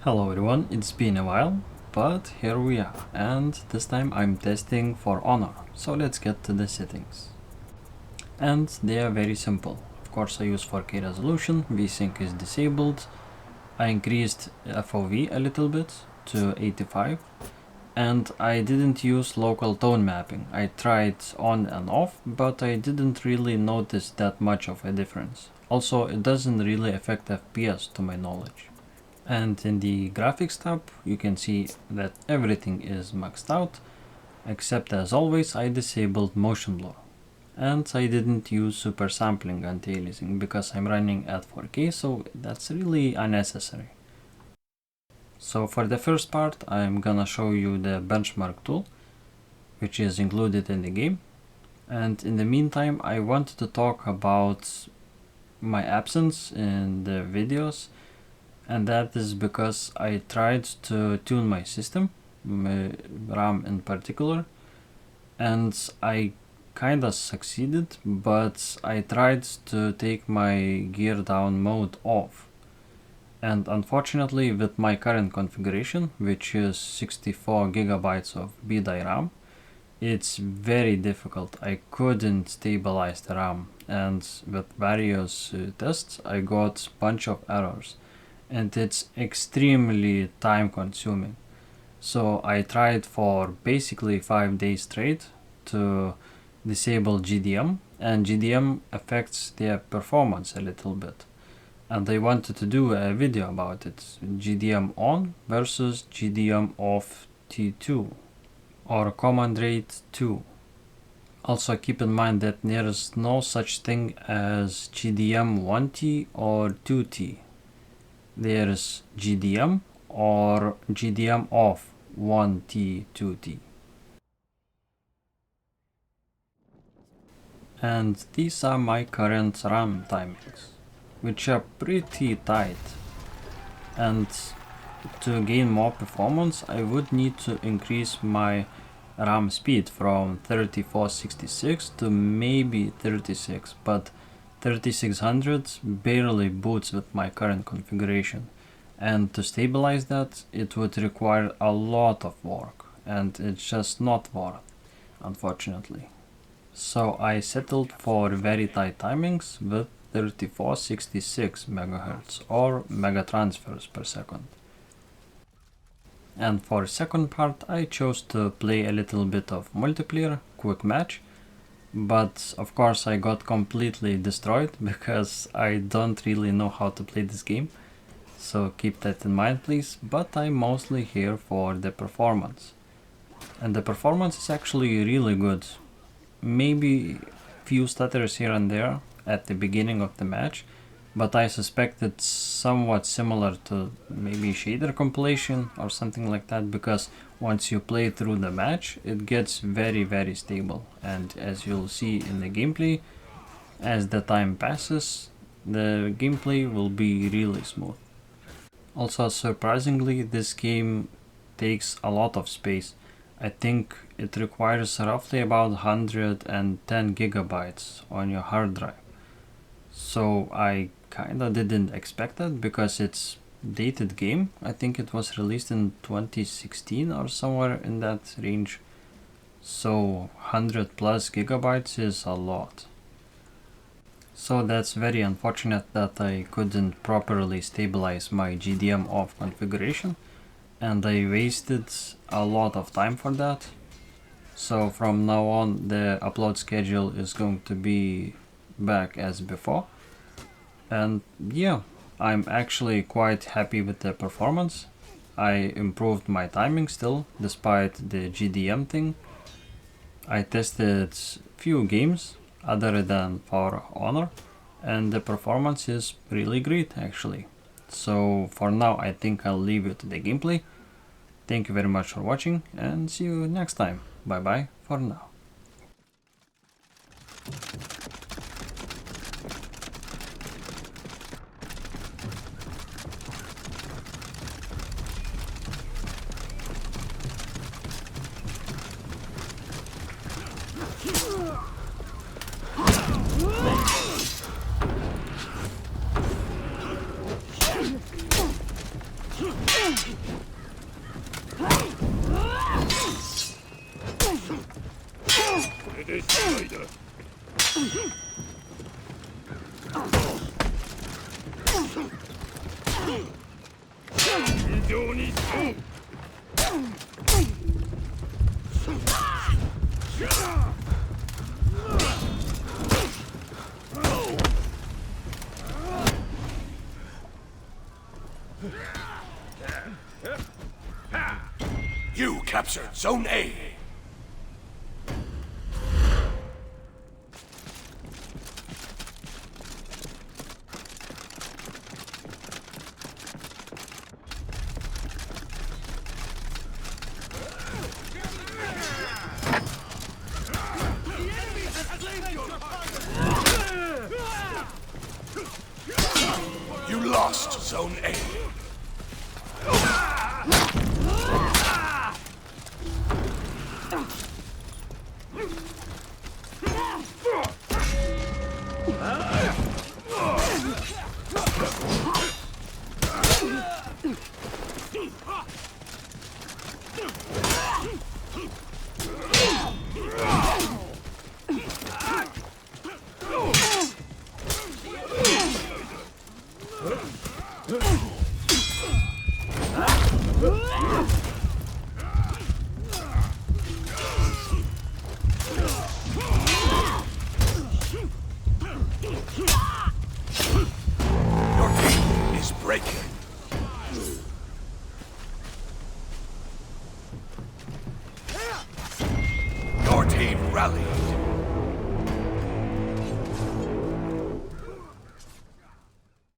Hello everyone, it's been a while, but here we are, and this time I'm testing for Honor, so let's get to the settings. And they are very simple. Of course I use 4K resolution, VSync is disabled, I increased FOV a little bit to 85, and I didn't use local tone mapping. I tried on and off, but I didn't really notice that much of a difference. Also, it doesn't really affect FPS to my knowledge. And in the graphics tab, you can see that everything is maxed out, except as always I disabled motion blur. And I didn't use super sampling anti-aliasing because I'm running at 4K, so that's really unnecessary. So for the first part, I'm gonna show you the benchmark tool, which is included in the game. And in the meantime, I wanted to talk about my absence in the videos. And that is because I tried to tune my system, my RAM in particular, and I kinda succeeded, but I tried to take my gear down mode off. And unfortunately with my current configuration, which is 64 GB of BDI RAM, it's very difficult. I couldn't stabilize the RAM, and with various tests I got a bunch of errors. And it's extremely time consuming. So I tried for basically 5 days straight to disable GDM, and GDM affects the performance a little bit. And I wanted to do a video about it, GDM on versus GDM off T2 or command rate 2. Also keep in mind that there is no such thing as GDM 1T or 2T. There is GDM or GDM off 1T, 2T. And these are my current RAM timings, which are pretty tight. And to gain more performance, I would need to increase my RAM speed from 3466 to maybe 36, but 3600 barely boots with my current configuration, and to stabilize that it would require a lot of work, and it's just not worth, unfortunately. So I settled for very tight timings with 3466 MHz or megatransfers per second. And for second part I chose to play a little bit of multiplayer, quick match. But of course I got completely destroyed because I don't really know how to play this game, so keep that in mind please. But I'm mostly here for the performance, and the performance is actually really good. Maybe few stutters here and there at the beginning of the match, but I suspect it's somewhat similar to maybe shader compilation or something like that, because once you play through the match it gets very stable, and as you'll see in the gameplay, as the time passes the gameplay will be really smooth. Also surprisingly, this game takes a lot of space. I think it requires roughly about 110 GB on your hard drive. So I kinda didn't expect that because it's dated game. I think it was released in 2016 or somewhere in that range. So 100 plus gigabytes is a lot. So that's very unfortunate that I couldn't properly stabilize my GDM off configuration, and I wasted a lot of time for that. So from now on the upload schedule is going to be back as before. And yeah, I'm actually quite happy with the performance. I improved my timing still, despite the GDM thing. I tested few games other than for Honor, and the performance is really great actually. So for now I think I'll leave you to the gameplay. Thank you very much for watching, and see you next time. Bye bye for now. You captured Zone A. You lost Zone A. Your team is breaking.